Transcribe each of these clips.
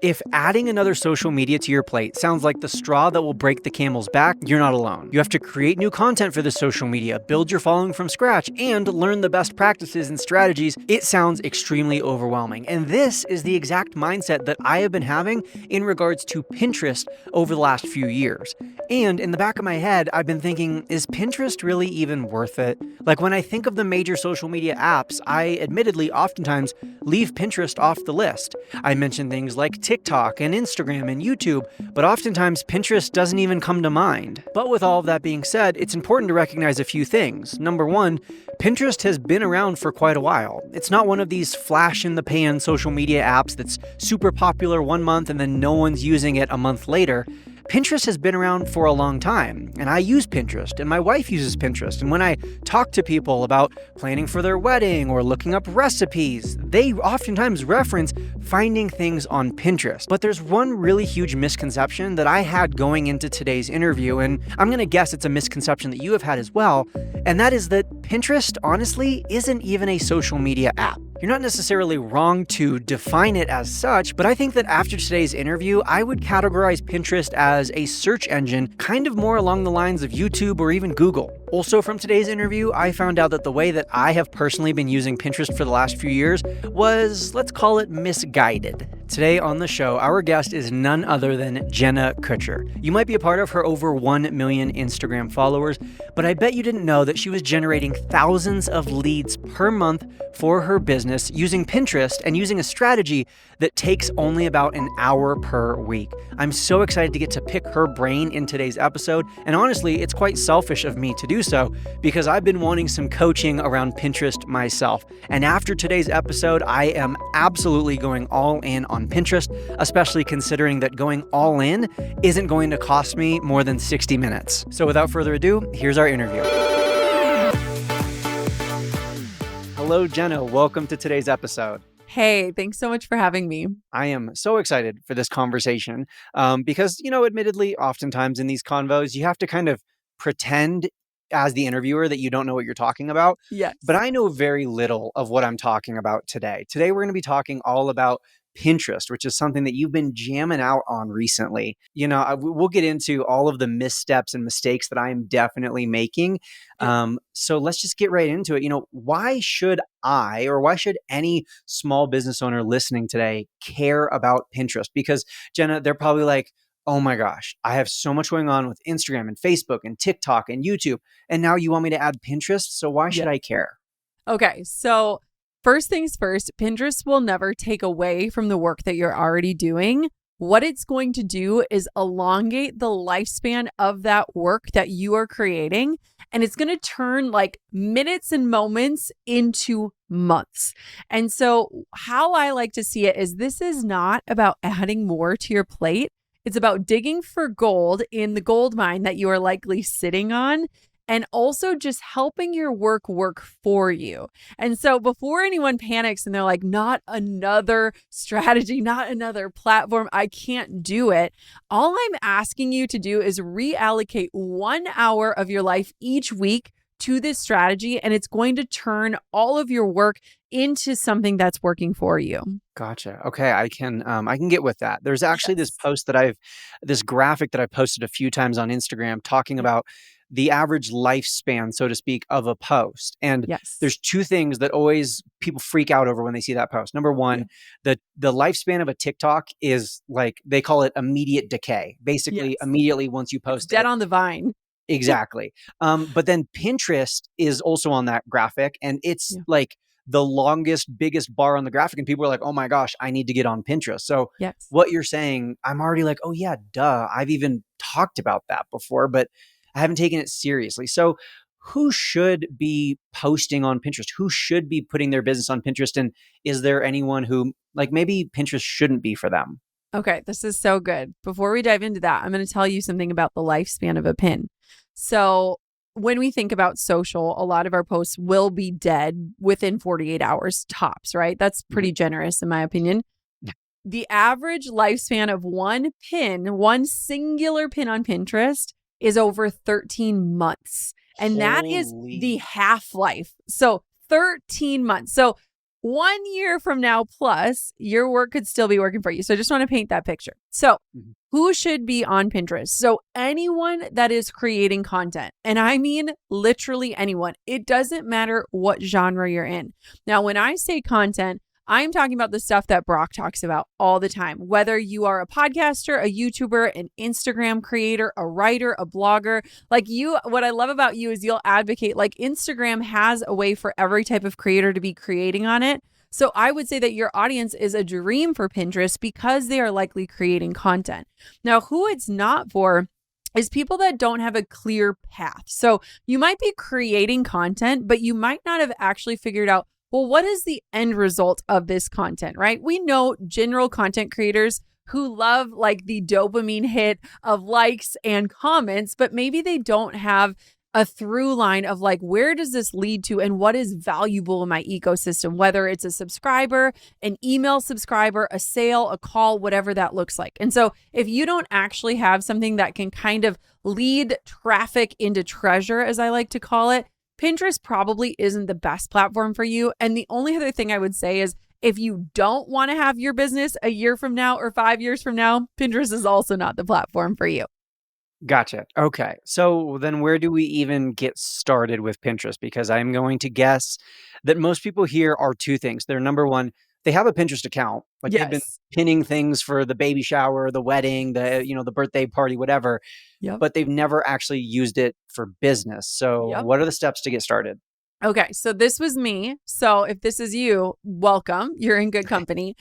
If adding another social media to your plate sounds like the straw that will break the camel's back, you're not alone. You have to create new content for this social media, build your following from scratch, and learn the best practices and strategies. It sounds extremely overwhelming. And this is the exact mindset that I have been having in regards to Pinterest over the last few years. And in the back of my head, I've been thinking, is Pinterest really even worth it? Like when I think of the major social media apps, I admittedly oftentimes leave Pinterest off the list. I mention things like TikTok and Instagram and YouTube, but oftentimes Pinterest doesn't even come to mind. But with all of that being said, it's important to recognize a few things. Number one, Pinterest has been around for quite a while. It's not one of these flash-in-the-pan social media apps that's super popular one month and then no one's using it a month later. Pinterest has been around for a long time, and I use Pinterest, and my wife uses Pinterest, and when I talk to people about planning for their wedding or looking up recipes, they oftentimes reference finding things on Pinterest. But there's one really huge misconception that I had going into today's interview, and I'm gonna guess it's a misconception that you have had as well, and that is that Pinterest, honestly, isn't even a social media app. You're not necessarily wrong to define it as such, but I think that after today's interview, I would categorize Pinterest as a search engine, kind of more along the lines of YouTube or even Google. Also from today's interview, I found out that the way that I have personally been using Pinterest for the last few years was, let's call it, misguided. Today on the show, our guest is none other than Jenna Kutcher. You might be a part of her over 1 million Instagram followers, but I bet you didn't know that she was generating thousands of leads per month for her business using Pinterest and using a strategy that takes only about an hour per week. I'm so excited to get to pick her brain in today's episode, and honestly, it's quite selfish of me to do so because I've been wanting some coaching around Pinterest myself. And after today's episode, I am absolutely going all in on Pinterest, especially considering that going all in isn't going to cost me more than 60 minutes. So without further ado, here's our interview. Hello, Jenna. Welcome to today's episode. Hey, thanks so much for having me. I am so excited for this conversation because, admittedly, oftentimes in these convos, you have to kind of pretend as the interviewer that you don't know what you're talking about. Yes. But I know very little of what I'm talking about today. Today, we're going to be talking all about Pinterest, which is something that you've been jamming out on recently. We'll get into all of the missteps and mistakes that I am definitely making. So let's just get right into it. Why should why should any small business owner listening today care about Pinterest? Because Jenna, they're probably like, oh my gosh, I have so much going on with Instagram and Facebook and TikTok and YouTube, and now you want me to add Pinterest? So why should I care? Okay, so first things first, Pinterest will never take away from the work that you're already doing. What it's going to do is elongate the lifespan of that work that you are creating, and it's going to turn like minutes and moments into months. And so how I like to see it is this is not about adding more to your plate. It's about digging for gold in the gold mine that you are likely sitting on, and also just helping your work for you. And so before anyone panics and they're like, not another strategy, not another platform, I can't do it. All I'm asking you to do is reallocate 1 hour of your life each week to this strategy, and it's going to turn all of your work into something that's working for you. Gotcha. Okay, I can get with that. There's actually this graphic that I posted a few times on Instagram talking about the average lifespan, so to speak, of a post. And there's two things that always people freak out over when they see that post. Number one, the lifespan of a TikTok is like, they call it immediate decay. Basically, immediately once you post it's dead on the vine. Exactly. But then Pinterest is also on that graphic, and it's like the longest, biggest bar on the graphic. And people are like, oh my gosh, I need to get on Pinterest. So what you're saying, I'm already like, oh yeah, duh. I've even talked about that before, but I haven't taken it seriously. So who should be posting on Pinterest? Who should be putting their business on Pinterest? And is there anyone who maybe Pinterest shouldn't be for them? Okay, this is so good. Before we dive into that, I'm going to tell you something about the lifespan of a pin. So when we think about social, a lot of our posts will be dead within 48 hours tops, right? That's pretty generous in my opinion. The average lifespan of one singular pin on Pinterest is over 13 months. And that is the half-life. So 13 months. So 1 year from now plus, your work could still be working for you. So I just want to paint that picture. So who should be on Pinterest? So anyone that is creating content, and I mean literally anyone. It doesn't matter what genre you're in. Now, when I say content, I'm talking about the stuff that Brock talks about all the time. Whether you are a podcaster, a YouTuber, an Instagram creator, a writer, a blogger, like you, what I love about you is you'll advocate, like Instagram has a way for every type of creator to be creating on it. So I would say that your audience is a dream for Pinterest because they are likely creating content. Now, who it's not for is people that don't have a clear path. So you might be creating content, but you might not have actually figured out, well, what is the end result of this content, right? We know general content creators who love like the dopamine hit of likes and comments, but maybe they don't have a through line of like, where does this lead to and what is valuable in my ecosystem, whether it's a subscriber, an email subscriber, a sale, a call, whatever that looks like. And so if you don't actually have something that can kind of lead traffic into treasure, as I like to call it, Pinterest probably isn't the best platform for you. And the only other thing I would say is if you don't want to have your business a year from now or 5 years from now, Pinterest is also not the platform for you. Gotcha. Okay. So then where do we even get started with Pinterest? Because I'm going to guess that most people here are two things. They're number one, they have a Pinterest account. Like they've been Yes. pinning things for the baby shower, the wedding, the birthday party, whatever, Yep. but they've never actually used it for business. So Yep. what are the steps to get started? Okay, so this was me. So if this is you, welcome. You're in good company.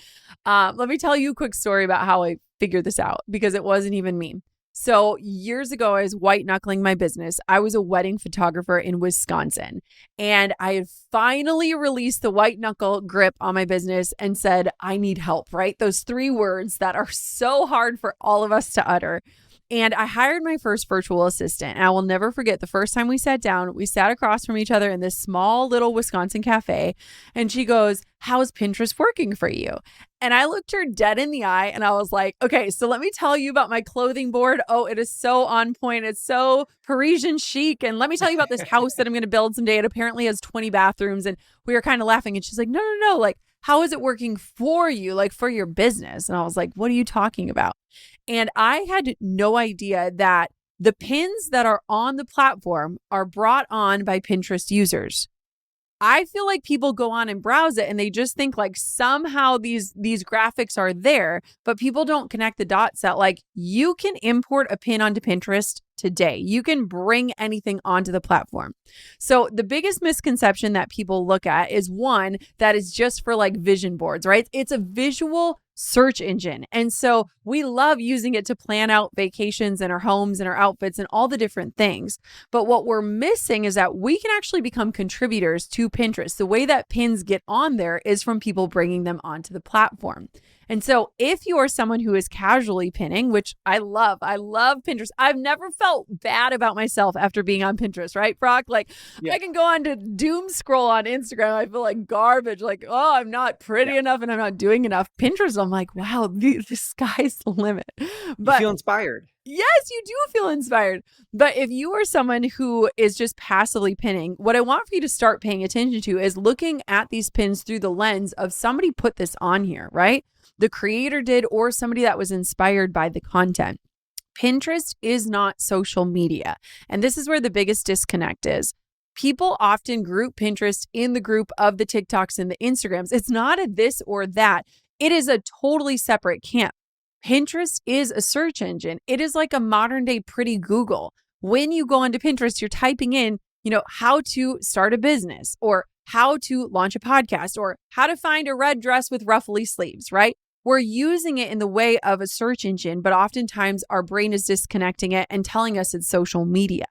Let me tell you a quick story about how I figured this out because it wasn't even me. So years ago, I was white knuckling my business. I was a wedding photographer in Wisconsin, and I had finally released the white knuckle grip on my business and said, I need help, right? Those 3 words that are so hard for all of us to utter. And I hired my first virtual assistant. And I will never forget the first time we sat down, we sat across from each other in this small little Wisconsin cafe. And she goes, how's Pinterest working for you? And I looked her dead in the eye and I was like, okay, so let me tell you about my clothing board. Oh, it is so on point. It's so Parisian chic. And let me tell you about this house that I'm going to build someday. It apparently has 20 bathrooms. And we were kind of laughing. And she's like, no. Like, how is it working for you? Like for your business? And I was like, what are you talking about? And I had no idea that the pins that are on the platform are brought on by Pinterest users. I feel like people go on and browse it and they just think like somehow these graphics are there, but people don't connect the dots that like you can import a pin onto Pinterest today. You can bring anything onto the platform. So the biggest misconception that people look at is one that is just for like vision boards, right? It's a visual search engine. And so we love using it to plan out vacations and our homes and our outfits and all the different things. But what we're missing is that we can actually become contributors to Pinterest. The way that pins get on there is from people bringing them onto the platform. And so if you are someone who is casually pinning, which I love Pinterest. I've never felt bad about myself after being on Pinterest, right, Brock? Like I can go on to doom scroll on Instagram. I feel like garbage. Like, oh, I'm not pretty enough and I'm not doing enough. Pinterest, I'm like, wow, the sky's the limit. But You feel inspired. yes, you do feel inspired. But if you are someone who is just passively pinning, what I want for you to start paying attention to is looking at these pins through the lens of somebody put this on here, right? The creator did, or somebody that was inspired by the content. Pinterest is not social media. And this is where the biggest disconnect is. People often group Pinterest in the group of the TikToks and the Instagrams. It's not a this or that. It is a totally separate camp. Pinterest is a search engine. It is like a modern day pretty Google. When you go onto Pinterest, you're typing in, how to start a business or how to launch a podcast or how to find a red dress with ruffly sleeves, right? We're using it in the way of a search engine, but oftentimes our brain is disconnecting it and telling us it's social media.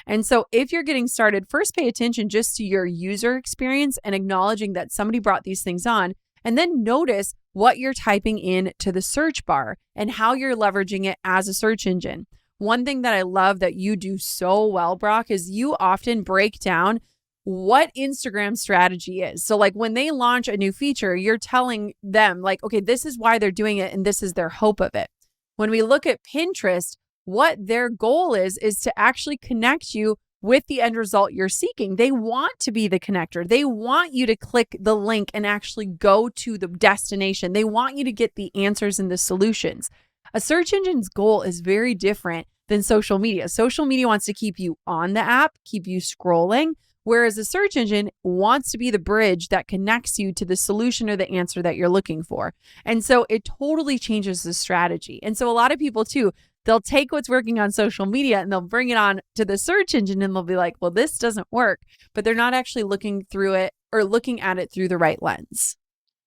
And so if you're getting started, first pay attention just to your user experience and acknowledging that somebody brought these things on, and then notice what you're typing in to the search bar and how you're leveraging it as a search engine. One thing that I love that you do so well, Brock, is you often break down what Instagram strategy is. So like when they launch a new feature, you're telling them like, okay, this is why they're doing it and this is their hope of it. When we look at Pinterest, what their goal is to actually connect you with the end result you're seeking. They want to be the connector. They want you to click the link and actually go to the destination. They want you to get the answers and the solutions. A search engine's goal is very different than social media. Social media wants to keep you on the app, keep you scrolling, whereas a search engine wants to be the bridge that connects you to the solution or the answer that you're looking for. And so it totally changes the strategy. And so a lot of people too, they'll take what's working on social media and they'll bring it on to the search engine and they'll be like, well, this doesn't work, but they're not actually looking through it or looking at it through the right lens.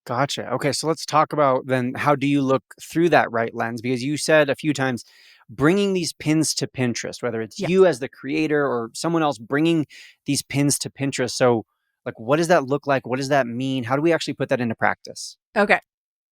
Gotcha. Okay, so let's talk about then how do you look through that right lens? Because you said a few times bringing these pins to Pinterest, whether it's Yeah. you as the creator or someone else bringing these pins to Pinterest. So, like, what does that look like? What does that mean? How do we actually put that into practice? Okay.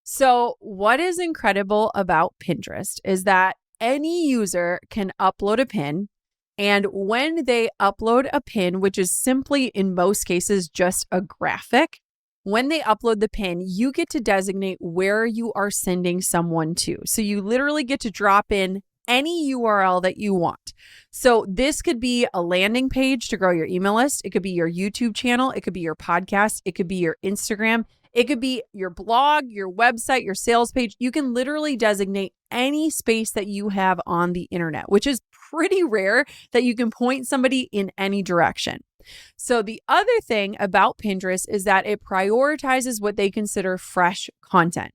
So what is incredible about Pinterest is that any user can upload a pin. And when they upload a pin, which is simply in most cases just a graphic, when they upload the pin, you get to designate where you are sending someone to. So you literally get to drop in any URL that you want. So this could be a landing page to grow your email list. It could be your YouTube channel. It could be your podcast. It could be your Instagram. It could be your blog, your website, your sales page. You can literally designate any space that you have on the internet, which is pretty rare that you can point somebody in any direction. So the other thing about Pinterest is that it prioritizes what they consider fresh content.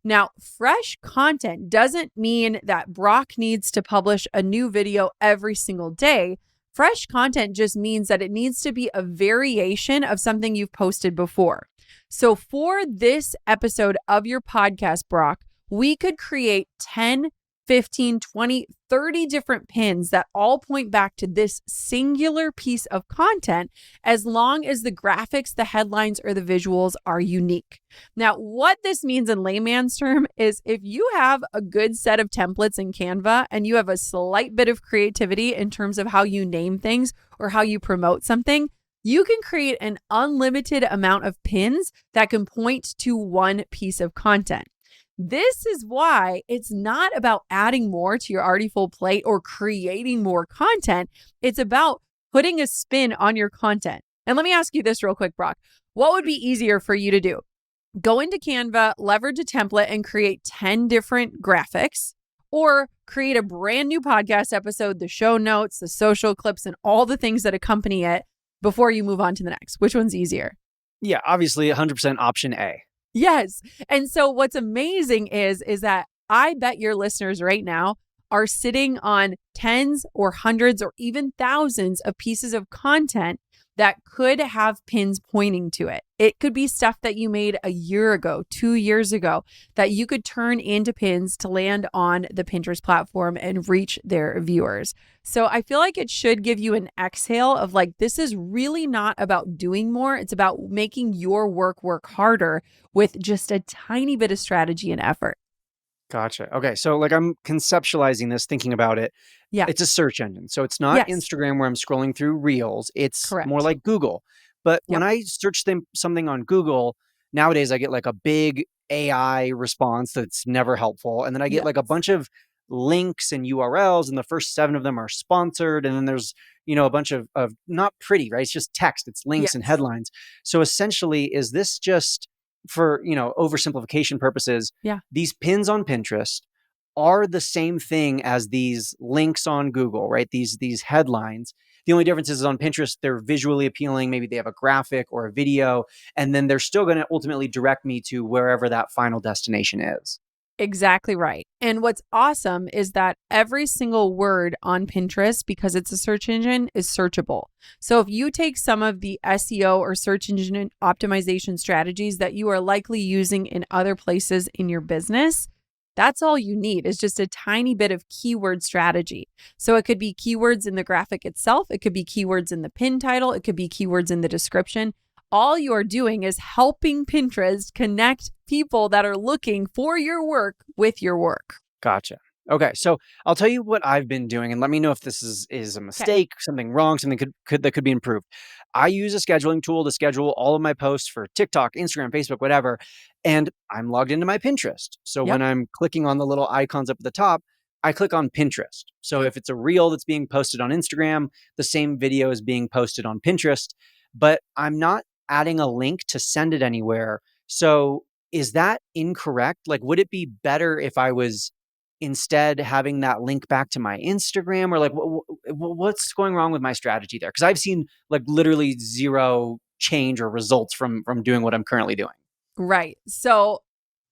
Now, fresh content doesn't mean that Brock needs to publish a new video every single day. Fresh content just means that it needs to be a variation of something you've posted before. So for this episode of your podcast, Brock, we could create 10, 15, 20, 30 different pins that all point back to this singular piece of content, as long as the graphics, the headlines, or the visuals are unique. Now, what this means in layman's term is if you have a good set of templates in Canva and you have a slight bit of creativity in terms of how you name things or how you promote something, you can create an unlimited amount of pins that can point to one piece of content. This is why it's not about adding more to your already full plate or creating more content. It's about putting a spin on your content. And let me ask you this real quick, Brock. What would be easier for you to do? Go into Canva, leverage a template, and create 10 different graphics, or create a brand new podcast episode, the show notes, the social clips, and all the things that accompany it before you move on to the next? Which one's easier? Yeah, obviously 100% option A. Yes. And so what's amazing is that I bet your listeners right now are sitting on tens or hundreds or even thousands of pieces of content that could have pins pointing to it. It could be stuff that you made a year ago, 2 years ago, that you could turn into pins to land on the Pinterest platform and reach their viewers. So I feel like it should give you an exhale of like, this is really not about doing more. It's about making your work harder with just a tiny bit of strategy and effort. Gotcha. Okay. So like I'm conceptualizing this, thinking about it. Yeah. It's a search engine. So it's not Yes. Instagram where I'm scrolling through reels. It's Correct. more like Google. But Yep. when I search something on Google, nowadays I get like a big AI response that's never helpful. And then I get like a Yes. bunch of links and URLs, and the first 7 of them are sponsored. And then there's, a bunch of not pretty, right? It's just text, it's links and Yes. headlines. So essentially, is this just for, oversimplification purposes? Yeah. These pins on Pinterest are the same thing as these links on Google, right? These headlines. The only difference is on Pinterest, they're visually appealing. Maybe they have a graphic or a video, and then they're still going to ultimately direct me to wherever that final destination is. Exactly right. And what's awesome is that every single word on Pinterest, because it's a search engine, is searchable. So if you take some of the SEO or search engine optimization strategies that you are likely using in other places in your business, that's all you need is just a tiny bit of keyword strategy. So it could be keywords in the graphic itself. It could be keywords in the pin title. It could be keywords in the description. All you are doing is helping Pinterest connect people that are looking for your work with your work. Gotcha. Okay, so I'll tell you what I've been doing, and let me know if this is a mistake, something wrong, something that could be improved. I use a scheduling tool to schedule all of my posts for TikTok, Instagram, Facebook, whatever, and I'm logged into my Pinterest. So when I'm clicking on the little icons up at the top, I click on Pinterest. So if it's a reel that's being posted on Instagram, the same video is being posted on Pinterest, but I'm not adding a link to send it anywhere. So is that incorrect? Like, would it be better if I was instead having that link back to my Instagram, or like what's going wrong with my strategy there? Because I've seen like literally zero change or results from doing what I'm currently doing. Right. So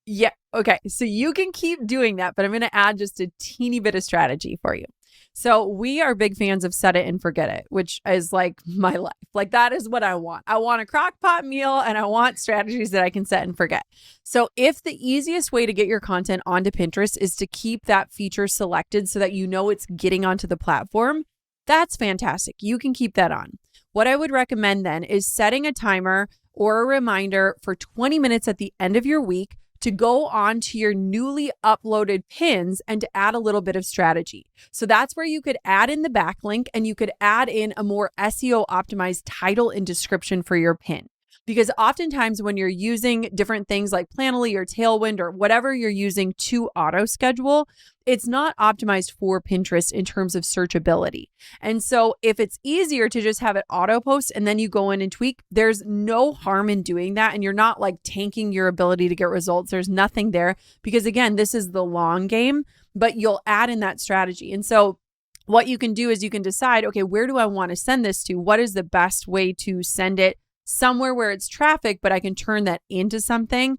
yeah. Okay. So you can keep doing that, but I'm going to add just a teeny bit of strategy for you. So we are big fans of set it and forget it, which is like my life. Like that is what I want. I want a crock pot meal and I want strategies that I can set and forget. So if the easiest way to get your content onto Pinterest is to keep that feature selected so that you know it's getting onto the platform, that's fantastic. You can keep that on. What I would recommend then is setting a timer or a reminder for 20 minutes at the end of your week to go on to your newly uploaded pins and to add a little bit of strategy. So that's where you could add in the backlink and you could add in a more SEO optimized title and description for your pin. Because oftentimes when you're using different things like Planoly or Tailwind or whatever you're using to auto schedule, it's not optimized for Pinterest in terms of searchability. And so if it's easier to just have it auto post and then you go in and tweak, there's no harm in doing that. And you're not like tanking your ability to get results. There's nothing there because again, this is the long game, but you'll add in that strategy. And so what you can do is you can decide, okay, where do I want to send this to? What is the best way to send it somewhere where it's traffic, but I can turn that into something?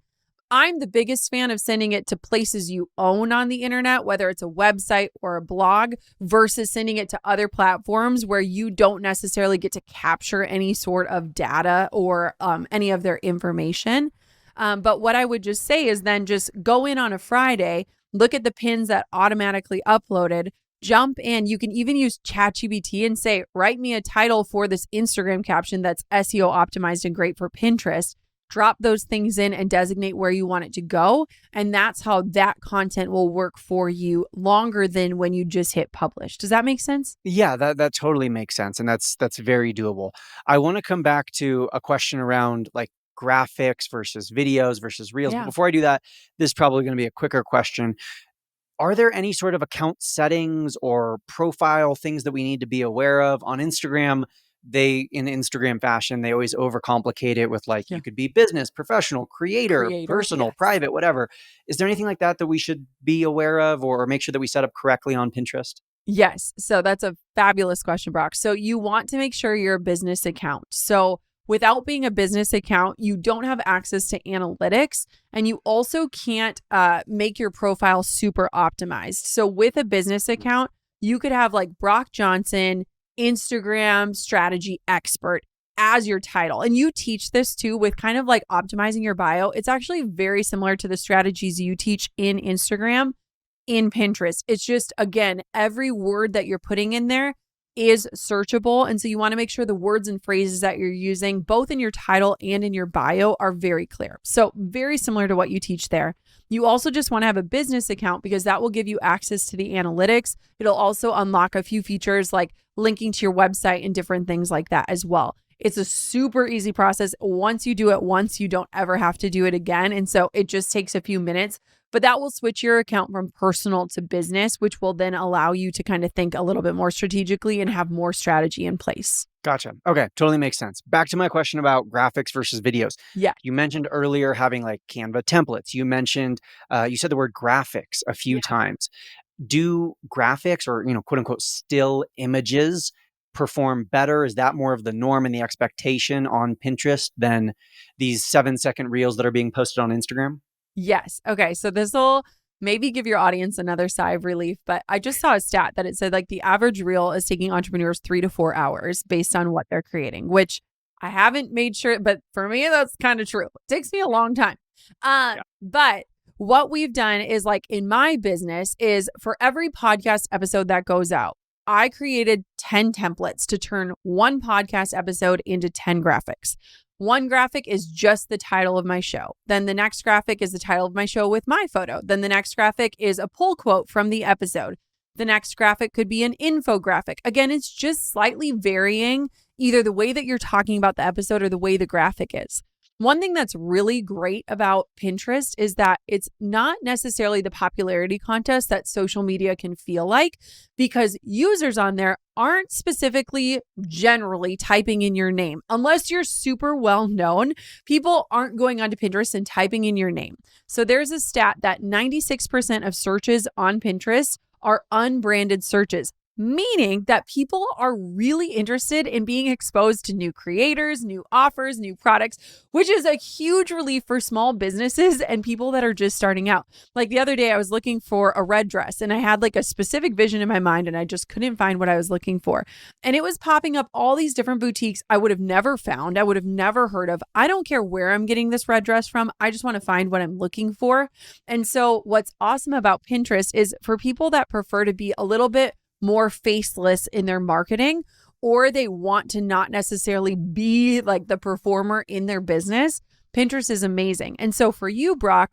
I'm the biggest fan of sending it to places you own on the internet, whether it's a website or a blog, versus sending it to other platforms where you don't necessarily get to capture any sort of data or any of their information. But what I would just say is then just go in on a Friday, look at the pins that automatically uploaded, jump in. You can even use ChatGPT and say, write me a title for this Instagram caption that's SEO optimized and great for Pinterest. Drop those things in and designate where you want it to go. And that's how that content will work for you longer than when you just hit publish. Does that make sense? Yeah, that totally makes sense. And that's very doable. I want to come back to a question around like graphics versus videos versus reels. But Yeah. before I do that, this is probably going to be a quicker question. Are there any sort of account settings or profile things that we need to be aware of on Instagram? In Instagram fashion, they always overcomplicate it with like, Yeah. you could be business, professional, creator, personal, yes. private, whatever. Is there anything like that we should be aware of or make sure that we set up correctly on Pinterest? Yes. So that's a fabulous question, Brock. So you want to make sure you're a business account. So without being a business account, you don't have access to analytics and you also can't make your profile super optimized. So with a business account, you could have like Brock Johnson, Instagram strategy expert as your title. And you teach this too with kind of like optimizing your bio. It's actually very similar to the strategies you teach in Instagram in Pinterest. It's just, again, every word that you're putting in there is searchable. And so you want to make sure the words and phrases that you're using, both in your title and in your bio, are very clear. So very similar to what you teach there. You also just want to have a business account because that will give you access to the analytics. It'll also unlock a few features like linking to your website and different things like that as well. It's a super easy process. Once you do it once, you don't ever have to do it again. And so it just takes a few minutes, but that will switch your account from personal to business, which will then allow you to kind of think a little bit more strategically and have more strategy in place. Gotcha. Okay. Totally makes sense. Back to my question about graphics versus videos. Yeah. You mentioned earlier having like Canva templates. You mentioned, you said the word graphics a few times. Do graphics or, quote unquote, still images perform better? Is that more of the norm and the expectation on Pinterest than these 7-second reels that are being posted on Instagram? Yes. Okay. So this will maybe give your audience another sigh of relief, but I just saw a stat that it said like the average reel is taking entrepreneurs 3 to 4 hours based on what they're creating, which I haven't made sure, but for me, that's kind of true. It takes me a long time. But what we've done is like in my business is for every podcast episode that goes out, I created 10 templates to turn one podcast episode into 10 graphics. One graphic is just the title of my show. Then the next graphic is the title of my show with my photo. Then the next graphic is a pull quote from the episode. The next graphic could be an infographic. Again, it's just slightly varying either the way that you're talking about the episode or the way the graphic is. One thing that's really great about Pinterest is that it's not necessarily the popularity contest that social media can feel like, because users on there aren't specifically generally typing in your name. Unless you're super well known, people aren't going onto Pinterest and typing in your name. So there's a stat that 96% of searches on Pinterest are unbranded searches, meaning that people are really interested in being exposed to new creators, new offers, new products, which is a huge relief for small businesses and people that are just starting out. Like the other day, I was looking for a red dress and I had like a specific vision in my mind and I just couldn't find what I was looking for. And it was popping up all these different boutiques I would have never found, I would have never heard of. I don't care where I'm getting this red dress from. I just want to find what I'm looking for. And so what's awesome about Pinterest is for people that prefer to be a little bit more faceless in their marketing, or they want to not necessarily be like the performer in their business, Pinterest is amazing. And so for you, Brock,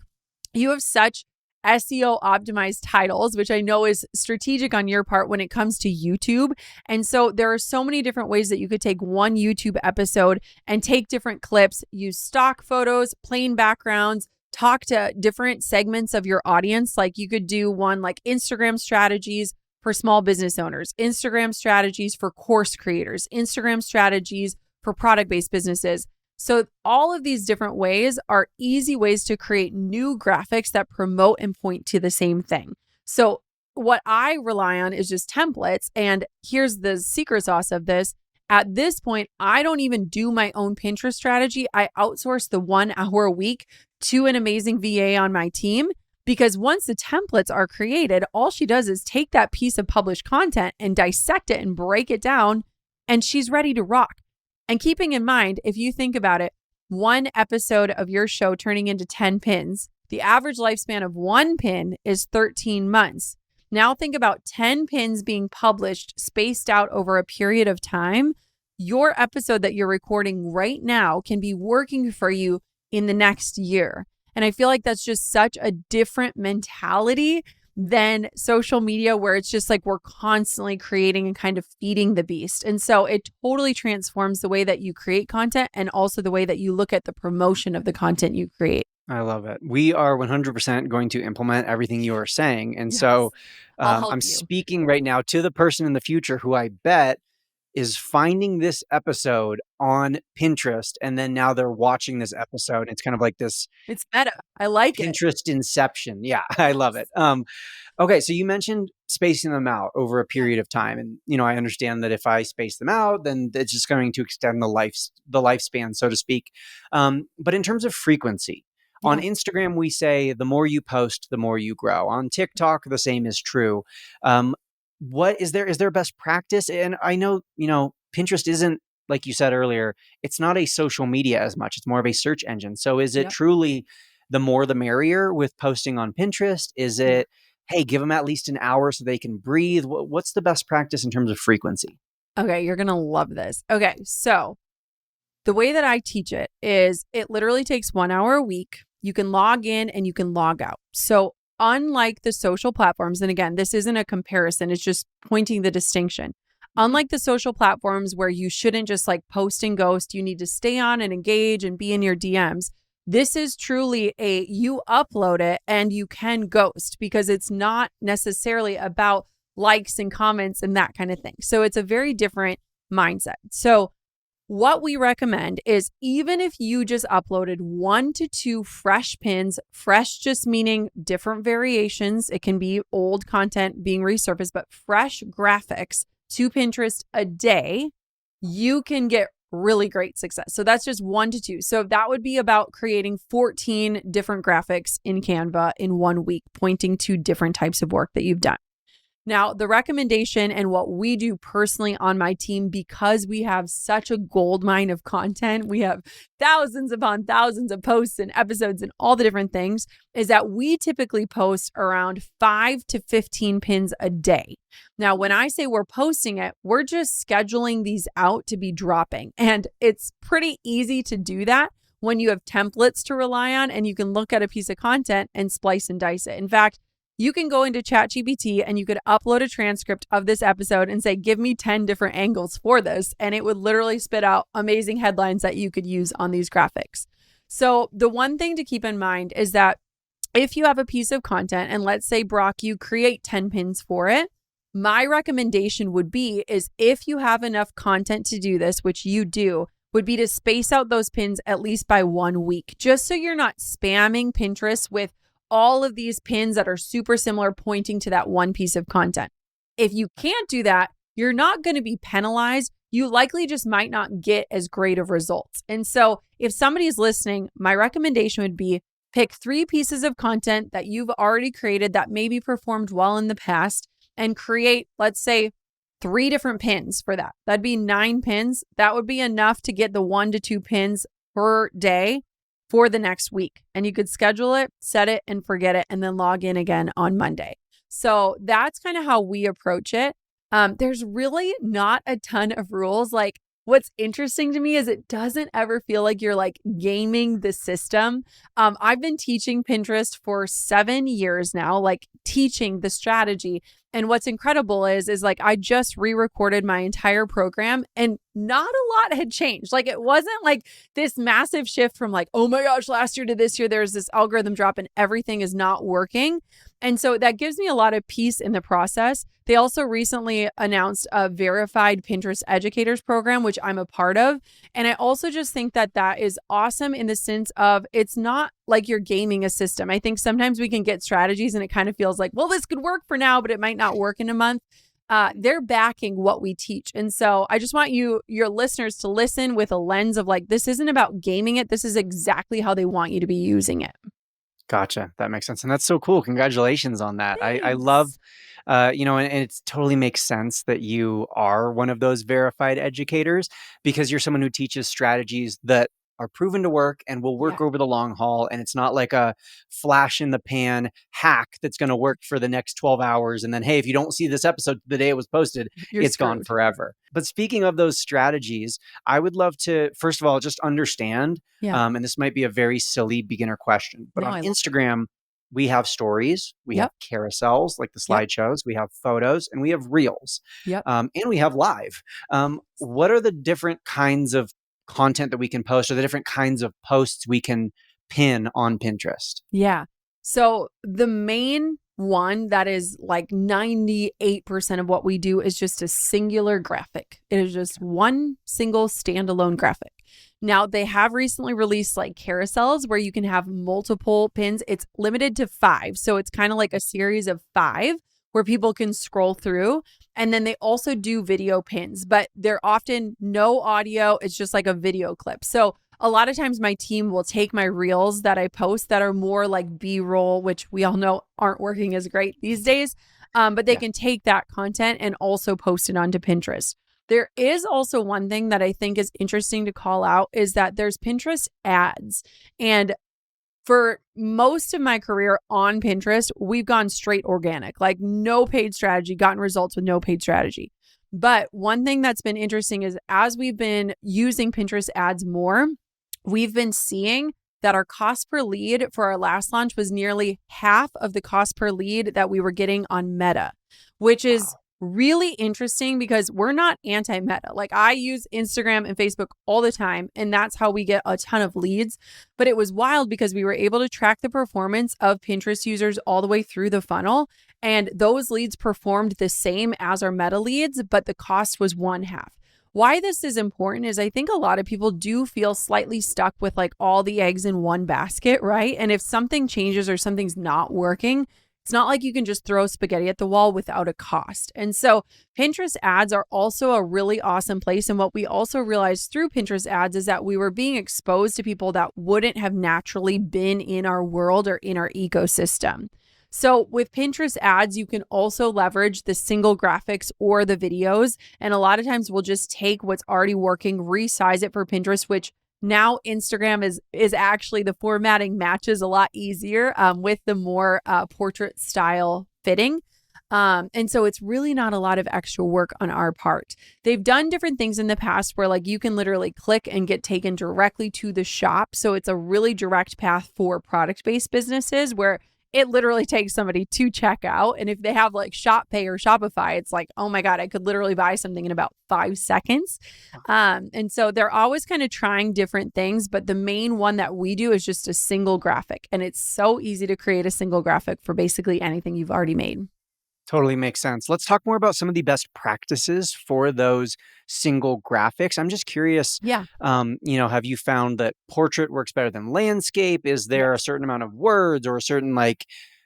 you have such SEO optimized titles, which I know is strategic on your part when it comes to YouTube. And so there are so many different ways that you could take one YouTube episode and take different clips, use stock photos, plain backgrounds, talk to different segments of your audience. Like you could do one like Instagram strategies for small business owners, Instagram strategies for course creators, Instagram strategies for product-based businesses. So all of these different ways are easy ways to create new graphics that promote and point to the same thing. So what I rely on is just templates. And here's the secret sauce of this. At this point, I don't even do my own Pinterest strategy. I outsource the 1 hour a week to an amazing VA on my team. Because once the templates are created, all she does is take that piece of published content and dissect it and break it down, and she's ready to rock. And keeping in mind, if you think about it, one episode of your show turning into 10 pins, the average lifespan of one pin is 13 months. Now think about 10 pins being published, spaced out over a period of time. Your episode that you're recording right now can be working for you in the next year. And I feel like that's just such a different mentality than social media, where it's just like we're constantly creating and kind of feeding the beast. And so it totally transforms the way that you create content and also the way that you look at the promotion of the content you create. I love it. We are 100% going to implement everything you are saying. And Yes. so I'll help I'm you. speaking right now to the person in the future who I bet is finding this episode on Pinterest. And then now they're watching this episode. It's kind of like this It's meta. I like it. Pinterest inception. Yeah, I love it. Okay, so you mentioned spacing them out over a period of time. And, I understand that if I space them out, then it's just going to extend the lifespan, so to speak. But in terms of frequency, on Instagram, we say the more you post, the more you grow. On TikTok, the same is true. What is there a best practice? And I know, Pinterest isn't, like you said earlier, it's not a social media as much. It's more of a search engine. So is it truly the more the merrier with posting on Pinterest? Is it, hey, give them at least an hour so they can breathe? What's the best practice in terms of frequency? Okay, you're going to love this. Okay, so the way that I teach it is it literally takes 1 hour a week. You can log in and you can log out. So unlike the social platforms, and again, this isn't a comparison, it's just pointing the distinction. Unlike the social platforms where you shouldn't just like post and ghost, you need to stay on and engage and be in your DMs. This is truly you upload it and you can ghost, because it's not necessarily about likes and comments and that kind of thing. So it's a very different mindset. So what we recommend is, even if you just uploaded 1 to 2 fresh pins, fresh just meaning different variations, it can be old content being resurfaced, but fresh graphics to Pinterest a day, you can get really great success. So that's just 1 to 2. So that would be about creating 14 different graphics in Canva in 1 week, pointing to different types of work that you've done. Now, the recommendation and what we do personally on my team, because we have such a gold mine of content, we have thousands upon thousands of posts and episodes and all the different things, is that we typically post around 5 to 15 pins a day. Now, when I say we're posting it, we're just scheduling these out to be dropping. And it's pretty easy to do that when you have templates to rely on and you can look at a piece of content and splice and dice it. In fact, you can go into ChatGPT and you could upload a transcript of this episode and say, give me 10 different angles for this. And it would literally spit out amazing headlines that you could use on these graphics. So the one thing to keep in mind is that if you have a piece of content and let's say, Brock, you create 10 pins for it, my recommendation would be is if you have enough content to do this, which you do, would be to space out those pins at least by 1 week, just so you're not spamming Pinterest with all of these pins that are super similar pointing to that one piece of content. If you can't do that, you're not going to be penalized. You likely just might not get as great of results. And so if somebody's listening, my recommendation would be pick 3 pieces of content that you've already created that maybe performed well in the past and create, let's say, 3 different pins for that. That'd be 9 pins. That would be enough to get the 1 to 2 pins per day for the next week. And you could schedule it, set it, and forget it, and then log in again on Monday. So that's kind of how we approach it. There's really not a ton of rules. Like, what's interesting to me is it doesn't ever feel like you're like gaming the system. I've been teaching Pinterest for 7 years now, like teaching the strategy. And what's incredible is like I just re-recorded my entire program and not a lot had changed. Like it wasn't like this massive shift from like, oh my gosh, last year to this year, there's this algorithm drop and everything is not working. And so that gives me a lot of peace in the process. They also recently announced a verified Pinterest educators program, which I'm a part of. And I also just think that that is awesome in the sense of it's not like you're gaming a system. I think sometimes we can get strategies and it kind of feels like, well, this could work for now, but it might not work in a month. They're backing what we teach. And so I just want your listeners to listen with a lens of like, this isn't about gaming it. This is exactly how they want you to be using it. Gotcha. That makes sense. And that's so cool. Congratulations on that. I love, and it totally makes sense that you are one of those verified educators because you're someone who teaches strategies that are proven to work and will work over the long haul. And it's not like a flash in the pan hack that's going to work for the next 12 hours. And then, hey, if you don't see this episode the day it was posted, it's gone forever. But speaking of those strategies, I would love to, first of all, just understand, and this might be a very silly beginner question, but on Instagram, we have stories, we have carousels like the slideshows, we have photos, and we have reels, and we have live. What are the different kinds of content that we can post or the different kinds of posts we can pin on Pinterest? Yeah. So the main one that is like 98% of what we do is just a singular graphic. It is just one single standalone graphic. Now they have recently released like carousels where you can have multiple pins. It's limited to 5. So it's kind of like a series of 5 where people can scroll through. And then they also do video pins, but they're often no audio. It's just like a video clip. So a lot of times my team will take my reels that I post that are more like B-roll, which we all know aren't working as great these days. But they can take that content and also post it onto Pinterest. There is also one thing that I think is interesting to call out is that there's Pinterest ads. And for most of my career on Pinterest, we've gone straight organic, like no paid strategy, gotten results with no paid strategy. But one thing that's been interesting is as we've been using Pinterest ads more, we've been seeing that our cost per lead for our last launch was nearly half of the cost per lead that we were getting on Meta, which is really interesting because we're not anti-Meta. Like I use Instagram and Facebook all the time, and that's how we get a ton of leads. But it was wild because we were able to track the performance of Pinterest users all the way through the funnel. And those leads performed the same as our Meta leads, but the cost was 1/2. Why this is important is I think a lot of people do feel slightly stuck with like all the eggs in one basket, right? And if something changes or something's not working, it's not like you can just throw spaghetti at the wall without a cost. And so Pinterest ads are also a really awesome place. And what we also realized through Pinterest ads is that we were being exposed to people that wouldn't have naturally been in our world or in our ecosystem. So with Pinterest ads, you can also leverage the single graphics or the videos. And a lot of times we'll just take what's already working, resize it for Pinterest, which now Instagram is actually the formatting matches a lot easier with the more portrait style fitting. And so it's really not a lot of extra work on our part. They've done different things in the past where like you can literally click and get taken directly to the shop. So it's a really direct path for product-based businesses where it literally takes somebody to check out. And if they have like Shop Pay or Shopify, it's like, oh my God, I could literally buy something in about 5 seconds. And so they're always kind of trying different things, but the main one that we do is just a single graphic. And it's so easy to create a single graphic for basically anything you've already made. Totally makes sense. Let's talk more about some of the best practices for those single graphics. I'm just curious, Yeah. have you found that portrait works better than landscape? Is there a certain amount of words or a certain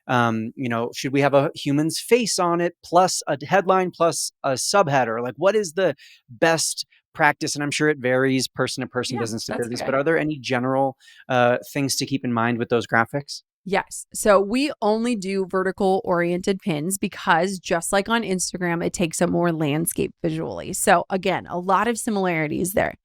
should we have a human's face on it plus a headline plus a subheader? Like, what is the best practice? And I'm sure it varies person to person, Yeah, business to that's business, okay. but are there any general things to keep in mind with those graphics? Yes. So we only do vertical oriented pins because just like on Instagram, it takes up more landscape visually. So again, a lot of similarities there.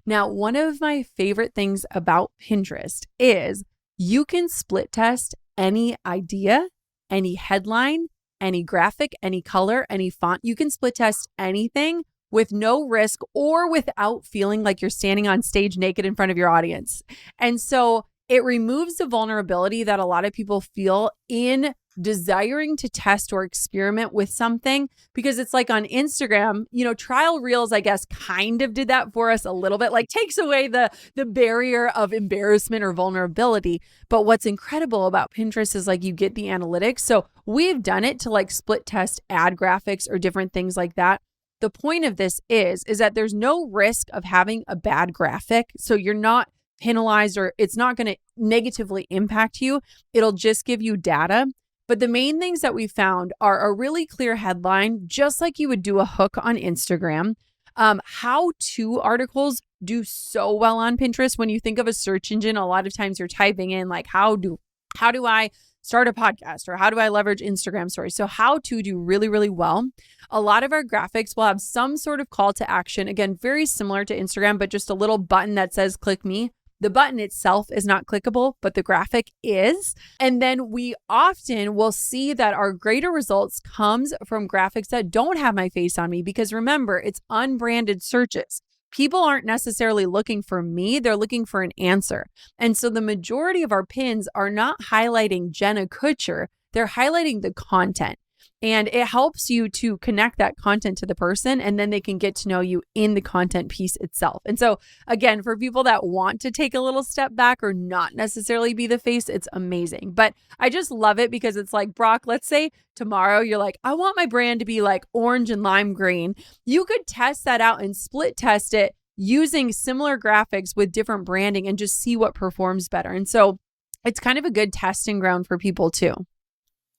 Now, one of my favorite things about Pinterest is you can split test any idea, any headline, any graphic, any color, any font. You can split test anything with no risk or without feeling like you're standing on stage naked in front of your audience. And so it removes the vulnerability that a lot of people feel in desiring to test or experiment with something, because it's like on Instagram, trial reels, I guess, kind of did that for us a little bit, like takes away the barrier of embarrassment or vulnerability. But what's incredible about Pinterest is like you get the analytics. So we've done it to like split test ad graphics or different things like that. The point of this is that there's no risk of having a bad graphic. So you're not penalized or it's not going to negatively impact you. It'll just give you data. But the main things that we found are a really clear headline, just like you would do a hook on Instagram. How-to articles do so well on Pinterest. When you think of a search engine, a lot of times you're typing in like, how do I start a podcast or how do I leverage Instagram stories? So how to do really, really well. A lot of our graphics will have some sort of call to action. Again, very similar to Instagram, but just a little button that says click me. The button itself is not clickable, but the graphic is. And then we often will see that our greater results comes from graphics that don't have my face on me, because remember, it's unbranded searches. People aren't necessarily looking for me, they're looking for an answer. And so the majority of our pins are not highlighting Jenna Kutcher, they're highlighting the content. And it helps you to connect that content to the person, and then they can get to know you in the content piece itself. And so again, for people that want to take a little step back or not necessarily be the face, it's amazing. But I just love it because it's like, Brock, let's say tomorrow you're like, I want my brand to be like orange and lime green. You could test that out and split test it using similar graphics with different branding and just see what performs better. And so it's kind of a good testing ground for people too.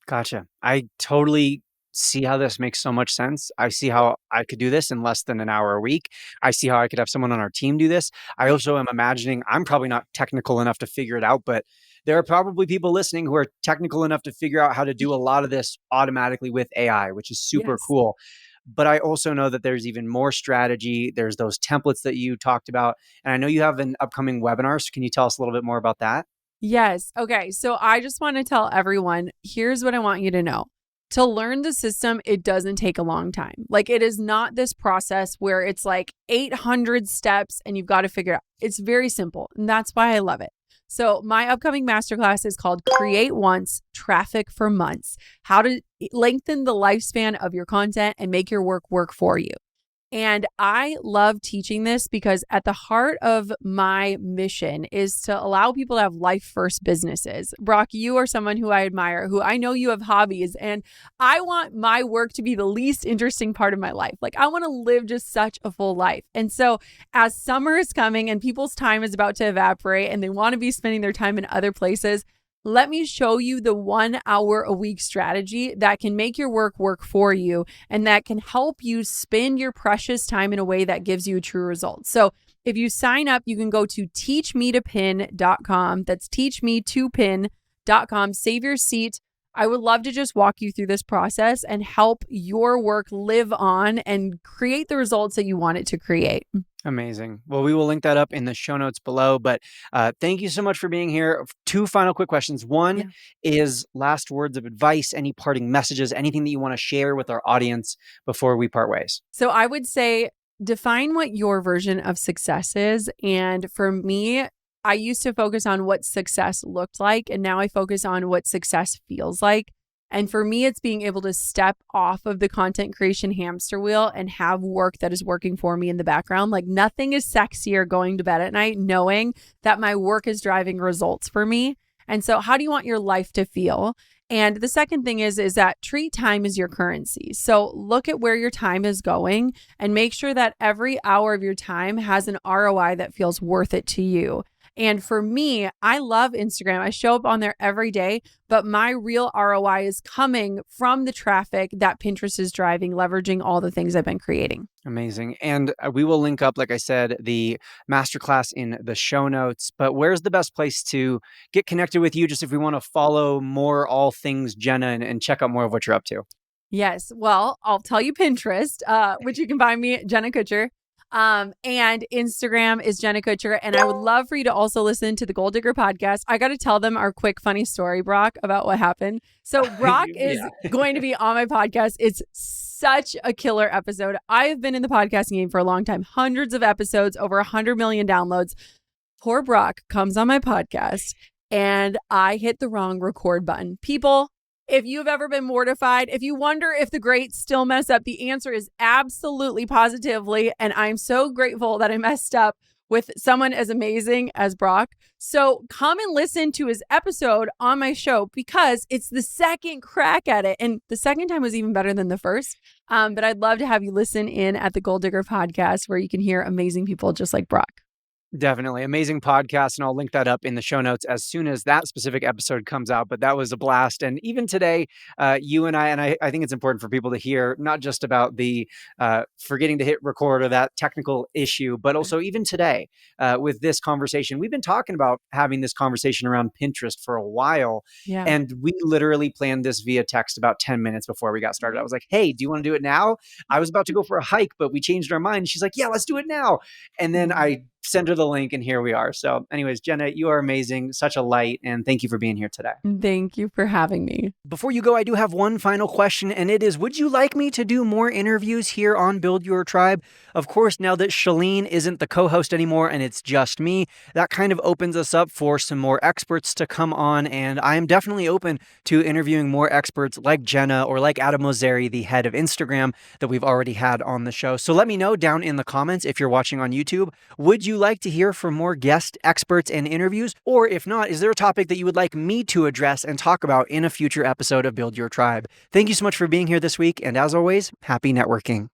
Gotcha. I totally see how this makes so much sense. I see how I could do this in less than an hour a week. I see how I could have someone on our team do this. I also am imagining I'm probably not technical enough to figure it out, but there are probably people listening who are technical enough to figure out how to do a lot of this automatically with AI, which is super Yes. cool. But I also know that there's even more strategy. There's those templates that you talked about. And I know you have an upcoming webinar. So can you tell us a little bit more about that? Yes. Okay. So I just want to tell everyone, here's what I want you to know. To learn the system, it doesn't take a long time. Like, it is not this process where it's like 800 steps and you've got to figure it out. It's very simple. And that's why I love it. So my upcoming masterclass is called Create Once, Traffic for Months: How to Lengthen the Lifespan of Your Content and Make Your Work for You. And I love teaching this because at the heart of my mission is to allow people to have life first businesses. Brock, you are someone who I admire, who I know you have hobbies, and I want my work to be the least interesting part of my life. Like, I want to live just such a full life. And so as summer is coming and people's time is about to evaporate and they want to be spending their time in other places, let me show you the 1 hour a week strategy that can make your work for you and that can help you spend your precious time in a way that gives you true results. So if you sign up, you can go to teachmetopin.com. That's teachmetopin.com. Save your seat. I would love to just walk you through this process and help your work live on and create the results that you want it to create. Amazing. Well, we will link that up in the show notes below. But thank you so much for being here. Two final quick questions. One is last words of advice, any parting messages, anything that you want to share with our audience before we part ways. So I would say define what your version of success is. And for me, I used to focus on what success looked like, and now I focus on what success feels like. And for me, it's being able to step off of the content creation hamster wheel and have work that is working for me in the background. Like nothing is sexier going to bed at night knowing that my work is driving results for me. And so how do you want your life to feel? And the second thing is that treat time as your currency. So look at where your time is going and make sure that every hour of your time has an ROI that feels worth it to you. And for me, I love Instagram. I show up on there every day, but my real ROI is coming from the traffic that Pinterest is driving, leveraging all the things I've been creating. Amazing. And we will link up, like I said, the masterclass in the show notes. But where's the best place to get connected with you, just if we want to follow more all things Jenna and check out more of what you're up to? Yes. Well, I'll tell you Pinterest, which you can find me, Jenna Kutcher. And Instagram is Jenna Kutcher. And I would love for you to also listen to the Gold Digger podcast. I got to tell them our quick, funny story, Brock, about what happened. So Brock is going to be on my podcast. It's such a killer episode. I have been in the podcasting game for a long time, hundreds of episodes, over 100 million downloads. Poor Brock comes on my podcast and I hit the wrong record button. People, if you've ever been mortified, if you wonder if the greats still mess up, the answer is absolutely, positively. And I'm so grateful that I messed up with someone as amazing as Brock. So come and listen to his episode on my show because it's the second crack at it. And the second time was even better than the first. But I'd love to have you listen in at the Gold Digger podcast where you can hear amazing people just like Brock. Definitely. Amazing podcast. And I'll link that up in the show notes as soon as that specific episode comes out. But that was a blast. And even today, you and I think it's important for people to hear not just about the forgetting to hit record or that technical issue, but also even today with this conversation. We've been talking about having this conversation around Pinterest for a while. Yeah. And we literally planned this via text about 10 minutes before we got started. I was like, hey, do you want to do it now? I was about to go for a hike, but we changed our mind. She's like, yeah, let's do it now. And then I send her the link and here we are. So anyways, Jenna, you are amazing, such a light, and thank you for being here today. Thank you for having me. Before you go, I do have one final question, and it is, would you like me to do more interviews here on Build Your Tribe? Of course, now that Shalene isn't the co-host anymore and it's just me, that kind of opens us up for some more experts to come on, and I am definitely open to interviewing more experts like Jenna or like Adam Mosseri, the head of Instagram that we've already had on the show. So let me know down in the comments if you're watching on YouTube. Would you like to hear from more guest experts and interviews? Or if not, is there a topic that you would like me to address and talk about in a future episode of Build Your Tribe? Thank you so much for being here this week. And as always, happy networking.